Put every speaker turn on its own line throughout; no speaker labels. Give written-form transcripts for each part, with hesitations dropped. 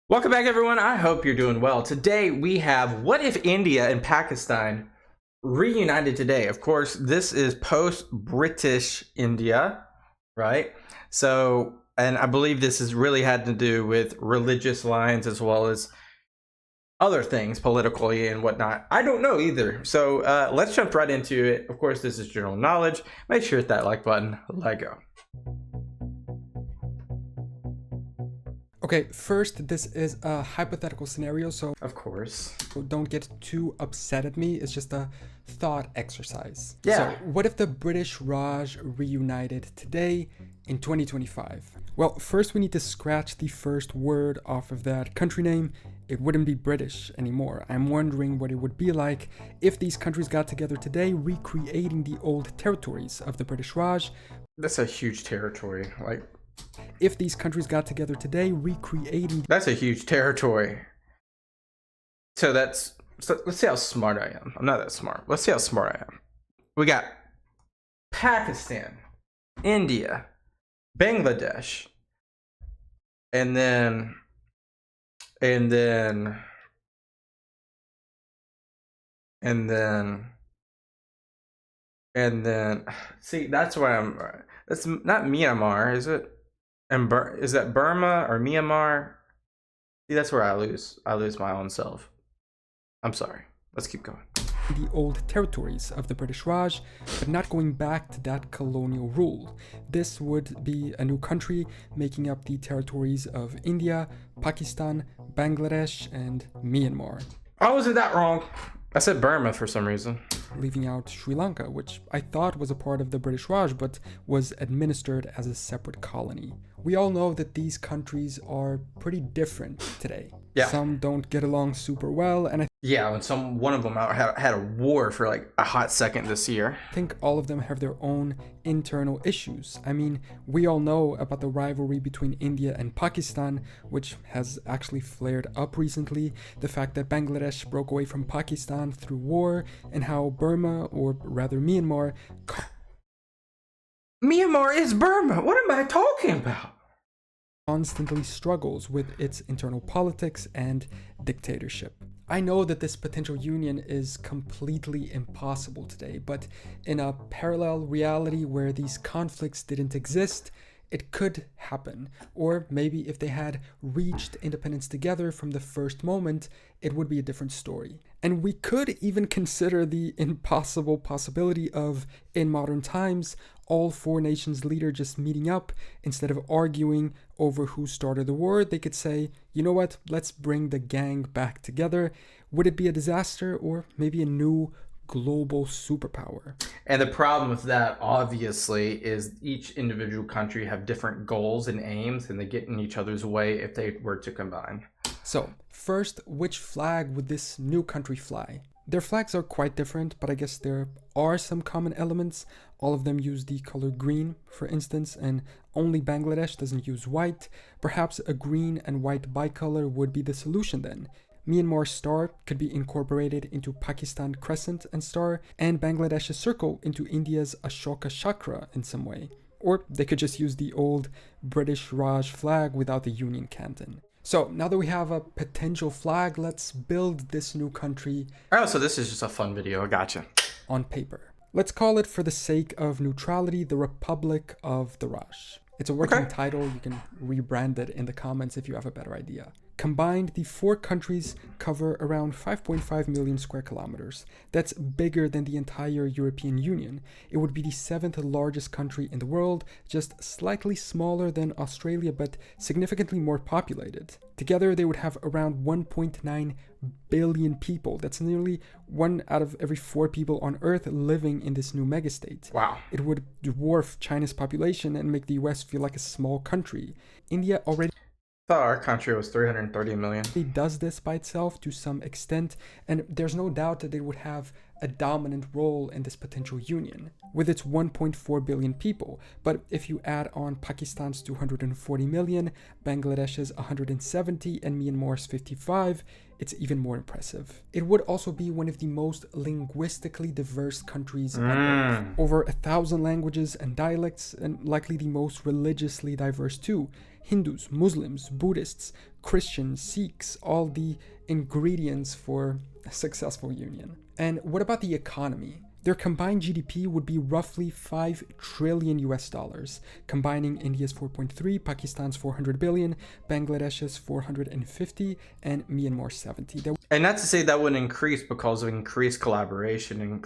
Welcome back, everyone. I hope you're doing well. Today we have what if India and Pakistan reunited today? Of course, this is post-British India, right? So, and I believe this has really had to do with religious lines as well as other things politically and whatnot. I don't know either. So let's jump right into it. Of course, this is general knowledge. Make sure to hit that like button. Let go.
Okay, first, this is a hypothetical scenario, so
Of course.
don't get too upset at me. It's just a thought exercise.
Yeah.
So, what if the British Raj reunited today in 2025? Well, first we need to scratch the first word off of that country name. It wouldn't be British anymore. I'm wondering what it would be like if these countries got together today, recreating the old territories of the British Raj.
That's a huge territory.
If these countries got together today, recreating...
That's a huge territory. So let's see how smart I am. I'm not that smart. Let's see how smart I am. We got Pakistan, India, Bangladesh, and then see, that's where I'm. That's not Myanmar, is it? And is that Burma or Myanmar? See, that's where I lose my own self. I'm sorry. Let's keep going.
The old territories of the British Raj, but not going back to that colonial rule. This would be a new country making up the territories of India, Pakistan, Bangladesh, and Myanmar.
Oh, wasn't that wrong? I said Burma for some reason.
Leaving out Sri Lanka, which I thought was a part of the British Raj, but was administered as a separate colony. We all know that these countries are pretty different today.
Yeah.
Some don't get along super well, and
Yeah, and one of them had a war for like a hot second this year.
I think all of them have their own internal issues. I mean, we all know about the rivalry between India and Pakistan, which has actually flared up recently, the fact that Bangladesh broke away from Pakistan through war, and how Burma, or rather Myanmar...
Myanmar is Burma! What am I talking about?
Constantly struggles with its internal politics and dictatorship. I know that this potential union is completely impossible today, but in a parallel reality where these conflicts didn't exist, it could happen. Or maybe if they had reached independence together from the first moment, it would be a different story. And we could even consider the impossible possibility of, in modern times, all four nations' leaders just meeting up. Instead of arguing over who started the war, they could say, you know what, let's bring the gang back together. Would it be a disaster, or maybe a new global superpower?
And the problem with that, obviously, is each individual country have different goals and aims, and they get in each other's way if they were to combine.
So, first, which flag would this new country fly? Their flags are quite different, but I guess there are some common elements. All of them use the color green, for instance, and only Bangladesh doesn't use white. Perhaps a green and white bicolor would be the solution then. Myanmar's star could be incorporated into Pakistan crescent and star, and Bangladesh's circle into India's Ashoka chakra in some way. Or they could just use the old British Raj flag without the Union canton. So now that we have a potential flag, let's build this new country.
Oh, so this is just a fun video. I gotcha.
On paper. Let's call it, for the sake of neutrality, the Republic of the Raj. It's a working title. You can rebrand it in the comments if you have a better idea. Combined, the four countries cover around 5.5 million square kilometers. That's bigger than the entire European Union. It would be the 7th largest country in the world, just slightly smaller than Australia, but significantly more populated. Together, they would have around 1.9 billion people. That's nearly 1 out of every 4 people on Earth living in this new megastate.
Wow.
It would dwarf China's population and make the US feel like a small country. India already...
I thought our country was 330 million.
It does this by itself to some extent, and there's no doubt that it would have a dominant role in this potential union, with its 1.4 billion people. But if you add on Pakistan's 240 million, Bangladesh's 170, and Myanmar's 55, it's even more impressive. It would also be one of the most linguistically diverse countries on Earth. Over 1,000 languages and dialects, and likely the most religiously diverse too. Hindus, Muslims, Buddhists, Christians, Sikhs, all the ingredients for a successful union. And what about the economy? Their combined GDP would be roughly 5 trillion US dollars, combining India's 4.3, Pakistan's 400 billion, Bangladesh's 450, and Myanmar's 70.
And not to say that wouldn't increase because of increased collaboration and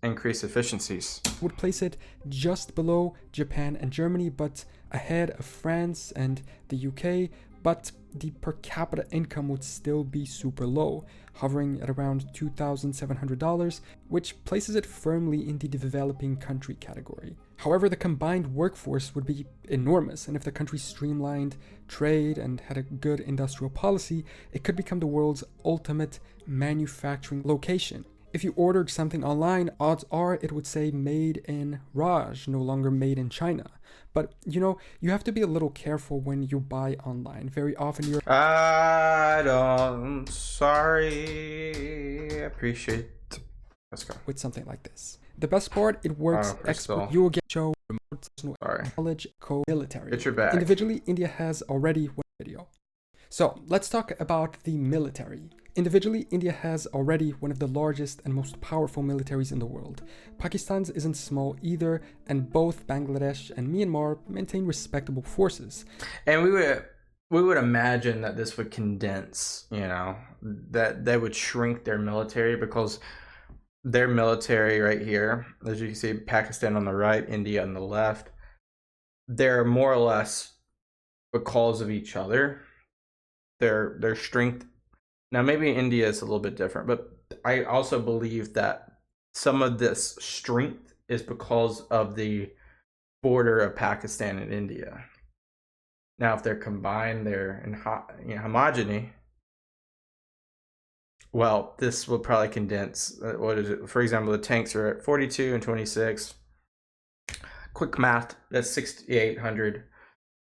increased efficiencies.
Would place it just below Japan and Germany, but ahead of France and the UK, but the per capita income would still be super low, hovering at around $2,700, which places it firmly in the developing country category. However, the combined workforce would be enormous, and if the country streamlined trade and had a good industrial policy, it could become the world's ultimate manufacturing location. If you ordered something online, odds are it would say made in Raj, no longer made in China. But you have to be a little careful when you buy online. Very often
sorry. I appreciate it. Let's go.
With something like this. The best part, it works expert. You will get show remote personal knowledge, co-military.
Get your bag.
Individually, India has already one video. So let's talk about the military. Individually, India has already one of the largest and most powerful militaries in the world. Pakistan's isn't small either, and both Bangladesh and Myanmar maintain respectable forces.
And we would imagine that this would condense, that they would shrink their military, because their military right here, as you can see, Pakistan on the right, India on the left, they're more or less, because of each other, their strength. Now, maybe India is a little bit different, but I also believe that some of this strength is because of the border of Pakistan and India. Now, if they're combined, they're in homogeny. Well, this will probably condense. What is it? For example, the tanks are at 42 and 26. Quick math, that's 6,800.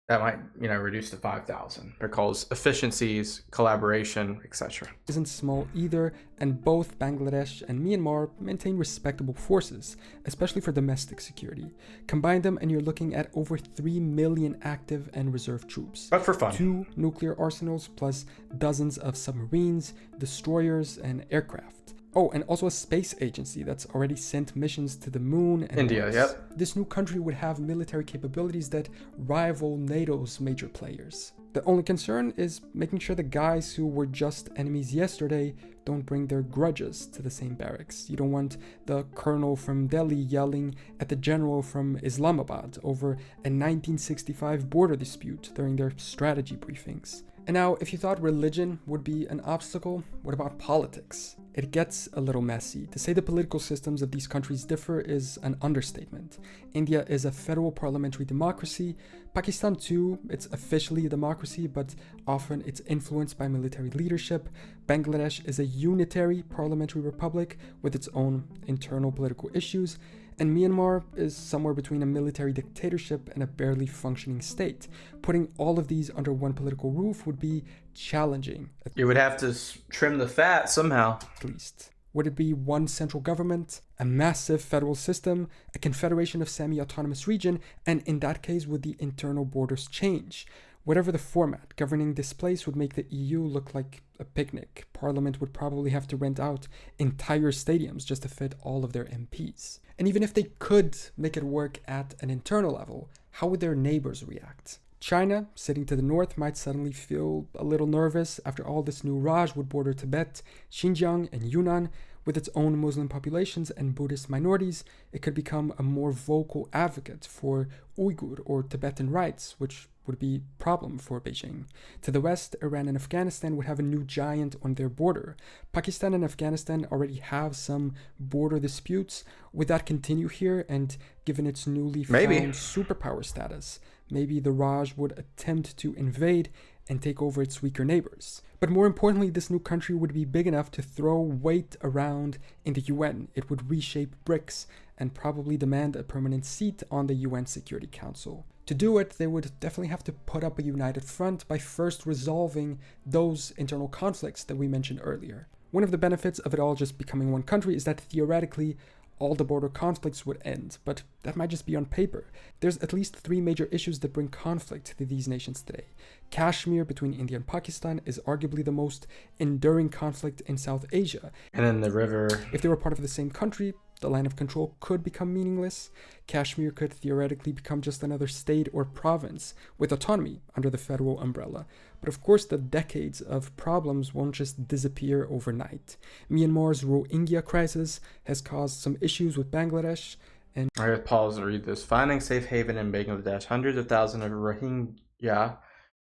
That might, reduce to 5,000 because efficiencies, collaboration, etc.
Isn't small either, and both Bangladesh and Myanmar maintain respectable forces, especially for domestic security. Combine them and you're looking at over 3 million active and reserve troops.
But for fun.
2 nuclear arsenals plus dozens of submarines, destroyers, and aircraft. Oh, and also a space agency that's already sent missions to the moon and
India,
Mars.
yep.
This new country would have military capabilities that rival NATO's major players. The only concern is making sure the guys who were just enemies yesterday don't bring their grudges to the same barracks. You don't want the colonel from Delhi yelling at the general from Islamabad over a 1965 border dispute during their strategy briefings. And now, if you thought religion would be an obstacle, what about politics? It gets a little messy. To say the political systems of these countries differ is an understatement. India is a federal parliamentary democracy. Pakistan too, it's officially a democracy, but often it's influenced by military leadership. Bangladesh is a unitary parliamentary republic with its own internal political issues. And Myanmar is somewhere between a military dictatorship and a barely functioning state. Putting all of these under one political roof would be challenging.
You would have to trim the fat somehow.
At least. Would it be one central government, a massive federal system, a confederation of semi-autonomous region, and in that case would the internal borders change? Whatever the format, governing this place would make the EU look like a picnic. Parliament would probably have to rent out entire stadiums just to fit all of their MPs. And even if they could make it work at an internal level, how would their neighbors react? China, sitting to the north, might suddenly feel a little nervous. After all, this new Raj would border Tibet, Xinjiang, and Yunnan. With its own Muslim populations and Buddhist minorities, it could become a more vocal advocate for Uyghur or Tibetan rights, which would be a problem for Beijing. To the west, Iran and Afghanistan would have a new giant on their border. Pakistan and Afghanistan already have some border disputes. Would that continue here? And given its newly found superpower status, maybe the Raj would attempt to invade and take over its weaker neighbors. But more importantly, this new country would be big enough to throw weight around in the UN. It would reshape BRICS and probably demand a permanent seat on the UN Security Council. To do it, they would definitely have to put up a united front by first resolving those internal conflicts that we mentioned earlier. One of the benefits of it all just becoming one country is that theoretically, all the border conflicts would end, but that might just be on paper. There's at least 3 major issues that bring conflict to these nations today: Kashmir between India and Pakistan is arguably the most enduring conflict in South Asia.
And then the river.
If they were part of the same country, the line of control could become meaningless. Kashmir could theoretically become just another state or province with autonomy under the federal umbrella. But of course, the decades of problems won't just disappear overnight. Myanmar's Rohingya crisis has caused some issues with Bangladesh. And
I gotta pause and read this. Finding safe haven in Bangladesh. Hundreds of thousands of Rohingya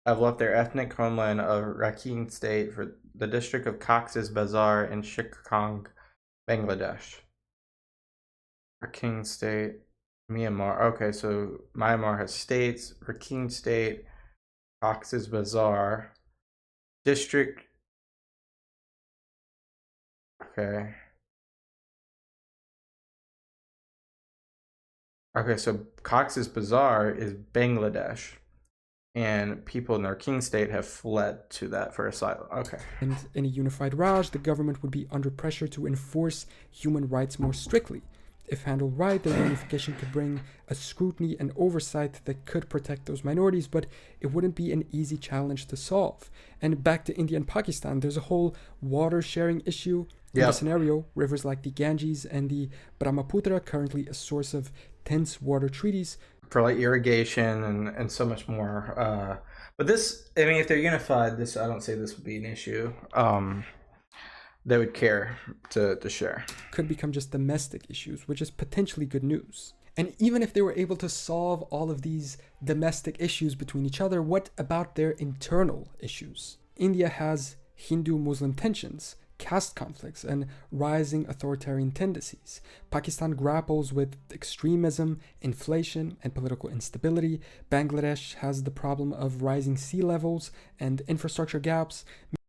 have left their ethnic homeland of Rakhine State for the district of Cox's Bazar in Chittagong, Bangladesh. Rakhine State, Myanmar. Okay, so Myanmar has states. Rakhine State, Cox's Bazar, district. Okay. Okay, so Cox's Bazar is Bangladesh, and people in their king state have fled to that for asylum. Okay.
And in a unified Raj, the government would be under pressure to enforce human rights more strictly. If handled right, the reunification could bring a scrutiny and oversight that could protect those minorities, but it wouldn't be an easy challenge to solve. And back to India and Pakistan, there's a whole water sharing issue. In the scenario, rivers like the Ganges and the Brahmaputra, currently a source of tense water treaties.
For like irrigation and so much more. But this, I mean, if they're unified, this, I don't say this would be an issue. They would care to share.
Could become just domestic issues, which is potentially good news. And even if they were able to solve all of these domestic issues between each other, what about their internal issues? India has Hindu-Muslim tensions, caste conflicts, and rising authoritarian tendencies. Pakistan grapples with extremism, inflation, and political instability. Bangladesh has the problem of rising sea levels and infrastructure gaps.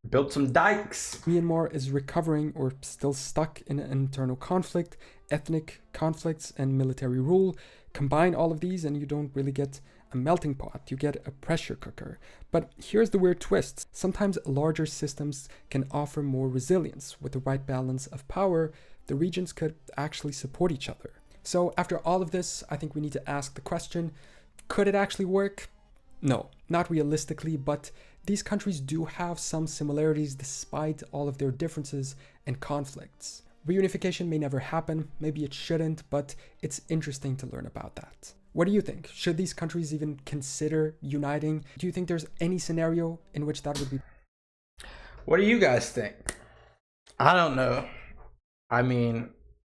Build some dikes.
Myanmar is recovering or still stuck in an internal conflict, ethnic conflicts, and military rule. Combine all of these and you don't really get a melting pot, you get a pressure cooker. But here's the weird twist. Sometimes larger systems can offer more resilience. With the right balance of power, the regions could actually support each other. So after all of this, I think we need to ask the question, could it actually work? No, not realistically, but these countries do have some similarities despite all of their differences and conflicts. Reunification may never happen, maybe it shouldn't, but it's interesting to learn about that. What do you think? Should these countries even consider uniting? Do you think there's any scenario in which that would be?
What do you guys think? I don't know. I mean,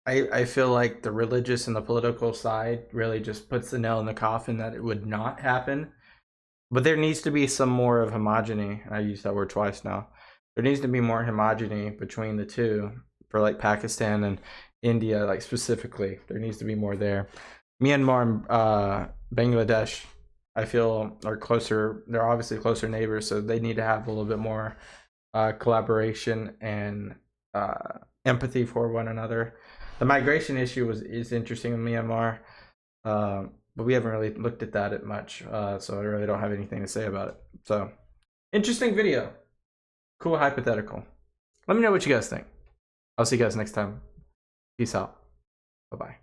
I feel like the religious and the political side really just puts the nail in the coffin that it would not happen. But there needs to be some more of homogeny. I used that word twice now. There needs to be more homogeny between the two for like Pakistan and India, like specifically. There needs to be more there. Myanmar and Bangladesh, I feel, are closer. They're obviously closer neighbors, so they need to have a little bit more collaboration and empathy for one another. The migration issue is interesting in Myanmar. But we haven't really looked at that much, so I really don't have anything to say about it. So, interesting video. Cool hypothetical. Let me know what you guys think. I'll see you guys next time. Peace out. Bye-bye.